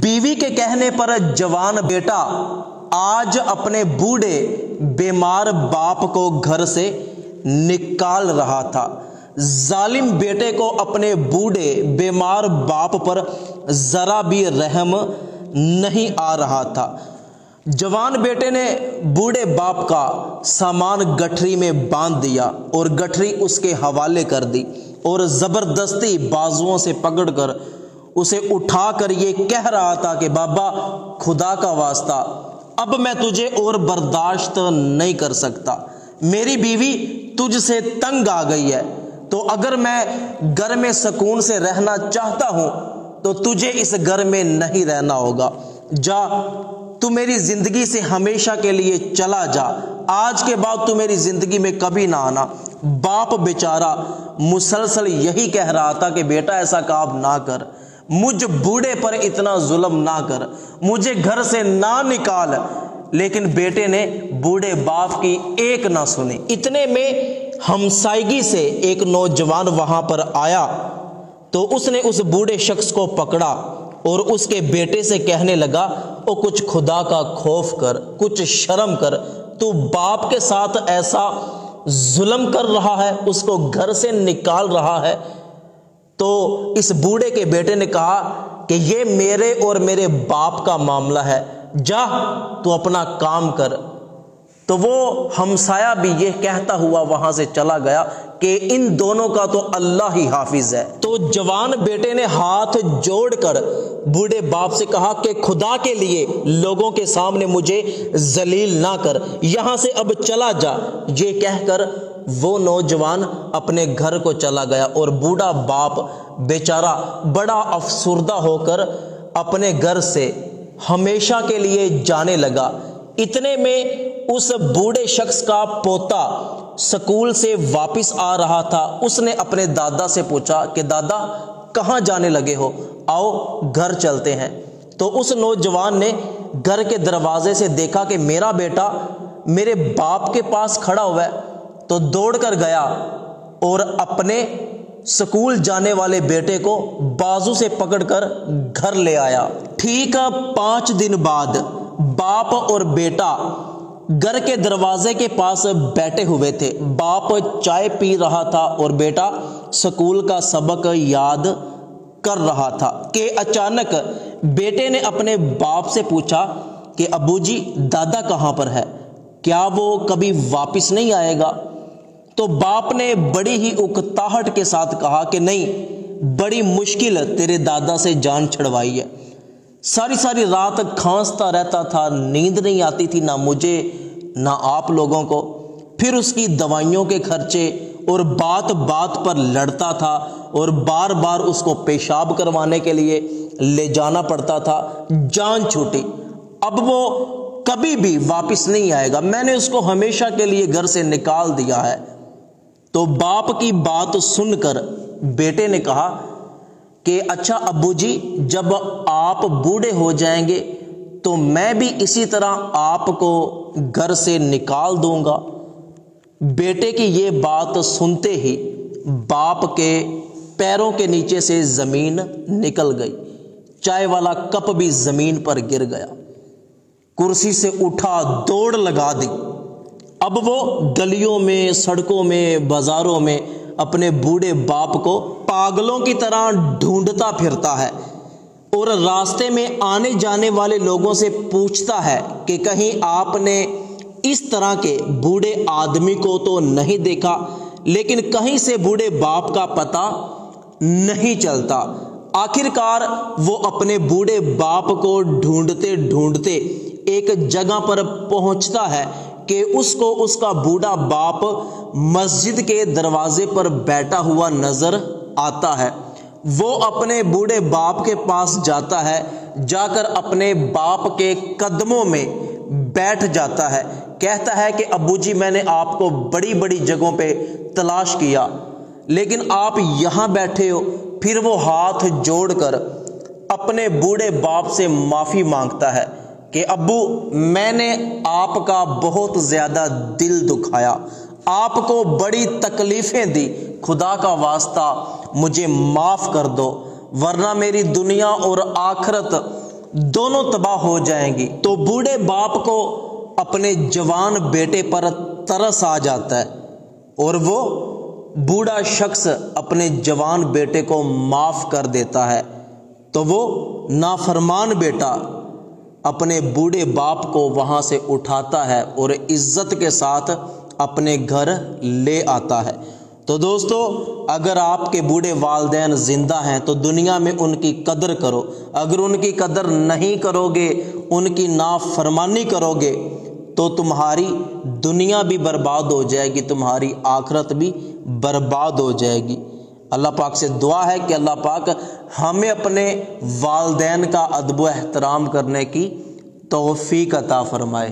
बीवी के कहने पर जवान बेटा आज अपने बूढ़े बीमार बाप को घर से निकाल रहा था। जालिम बेटे को अपने बूढ़े बीमार बाप पर जरा भी रहम नहीं आ रहा था। जवान बेटे ने बूढ़े बाप का सामान गठरी में बांध दिया और गठरी उसके हवाले कर दी और जबरदस्ती बाजुओं से पकड़कर उसे उठाकर ये कह रहा था कि बाबा खुदा का वास्ता, अब मैं तुझे और बर्दाश्त नहीं कर सकता। मेरी बीवी तुझसे तंग आ गई है, तो अगर मैं घर में सुकून से रहना चाहता हूं तो तुझे इस घर में नहीं रहना होगा। जा, तू मेरी जिंदगी से हमेशा के लिए चला जा। आज के बाद तू मेरी जिंदगी में कभी ना आना। बाप बेचारा मुसलसल यही कह रहा था कि बेटा ऐसा काम ना कर, मुझ बूढ़े पर इतना जुल्म ना कर, मुझे घर से ना निकाल। लेकिन बेटे ने बूढ़े बाप की एक ना सुनी। इतने में हमसायगी से एक नौजवान वहां पर आया तो उसने उस बूढ़े शख्स को पकड़ा और उसके बेटे से कहने लगा, ओ कुछ खुदा का खौफ कर, कुछ शर्म कर, तू बाप के साथ ऐसा जुल्म कर रहा है, उसको घर से निकाल रहा है। तो इस बूढ़े के बेटे ने कहा कि ये मेरे और मेरे बाप का मामला है, जा तू अपना काम कर। तो वो हमसाया भी ये कहता हुआ वहां से चला गया कि इन दोनों का तो अल्लाह ही हाफिज है। तो जवान बेटे ने हाथ जोड़कर बूढ़े बाप से कहा कि खुदा के लिए लोगों के सामने मुझे जलील ना कर, यहां से अब चला जा। ये कहकर वो नौजवान अपने घर को चला गया और बूढ़ा बाप बेचारा बड़ा अफसुर्दा होकर अपने घर से हमेशा के लिए जाने लगा। इतने में उस बूढ़े शख्स का पोता स्कूल से वापस आ रहा था। उसने अपने दादा से पूछा कि दादा कहाँ जाने लगे हो, आओ घर चलते हैं। तो उस नौजवान ने घर के दरवाजे से देखा कि मेरा बेटा मेरे बाप के पास खड़ा हुआ है, तो दौड़कर गया और अपने स्कूल जाने वाले बेटे को बाजू से पकड़कर घर ले आया। ठीक 5 दिन बाद बाप और बेटा घर के दरवाजे के पास बैठे हुए थे। बाप चाय पी रहा था और बेटा स्कूल का सबक याद कर रहा था कि अचानक बेटे ने अपने बाप से पूछा कि अब्बू जी दादा कहाँ पर है, क्या वो कभी वापस नहीं आएगा? तो बाप ने बड़ी ही उकताहट के साथ कहा कि नहीं, बड़ी मुश्किल तेरे दादा से जान छुड़वाई है। सारी सारी रात खांसता रहता था, नींद नहीं आती थी, ना मुझे ना आप लोगों को। फिर उसकी दवाइयों के खर्चे और बात बात पर लड़ता था और बार बार उसको पेशाब करवाने के लिए ले जाना पड़ता था। जान छूटी, अब वो कभी भी वापस नहीं आएगा, मैंने उसको हमेशा के लिए घर से निकाल दिया है। तो बाप की बात सुनकर बेटे ने कहा कि अच्छा अब्बू जी, जब आप बूढ़े हो जाएंगे तो मैं भी इसी तरह आपको घर से निकाल दूंगा। बेटे की ये बात सुनते ही बाप के पैरों के नीचे से जमीन निकल गई, चाय वाला कप भी जमीन पर गिर गया, कुर्सी से उठा, दौड़ लगा दी। अब वो गलियों में, सड़कों में, बाजारों में अपने बूढ़े बाप को पागलों की तरह ढूंढता फिरता है और रास्ते में आने जाने वाले लोगों से पूछता है कि कहीं आपने इस तरह के बूढ़े आदमी को तो नहीं देखा, लेकिन कहीं से बूढ़े बाप का पता नहीं चलता। आखिरकार वो अपने बूढ़े बाप को ढूंढते ढूंढते एक जगह पर पहुंचता है कि उसको उसका बूढ़ा बाप मस्जिद के दरवाजे पर बैठा हुआ नजर आता है। वो अपने बूढ़े बाप के पास जाता है, जाकर अपने बाप के कदमों में बैठ जाता है, कहता है कि अब्बू जी मैंने आपको बड़ी बड़ी जगहों पे तलाश किया, लेकिन आप यहाँ बैठे हो। फिर वो हाथ जोड़कर अपने बूढ़े बाप से माफी मांगता है कि अब्बू मैंने आपका बहुत ज्यादा दिल दुखाया, आपको बड़ी तकलीफें दी, खुदा का वास्ता मुझे माफ कर दो, वरना मेरी दुनिया और आखिरत دونوں تباہ ہو جائیں گی۔ تو بوڑھے باپ کو اپنے جوان بیٹے پر ترس آ جاتا ہے اور وہ بوڑھا شخص اپنے جوان بیٹے کو معاف کر دیتا ہے۔ تو وہ نافرمان بیٹا اپنے بوڑھے باپ کو وہاں سے اٹھاتا ہے اور عزت کے ساتھ اپنے گھر لے آتا ہے۔ تو دوستو، اگر آپ کے بوڑھے والدین زندہ ہیں تو دنیا میں ان کی قدر کرو۔ اگر ان کی قدر نہیں کرو گے، ان کی نافرمانی کرو گے تو تمہاری دنیا بھی برباد ہو جائے گی، تمہاری آخرت بھی برباد ہو جائے گی۔ اللہ پاک سے دعا ہے کہ اللہ پاک ہمیں اپنے والدین کا ادب و احترام کرنے کی توفیق عطا فرمائے۔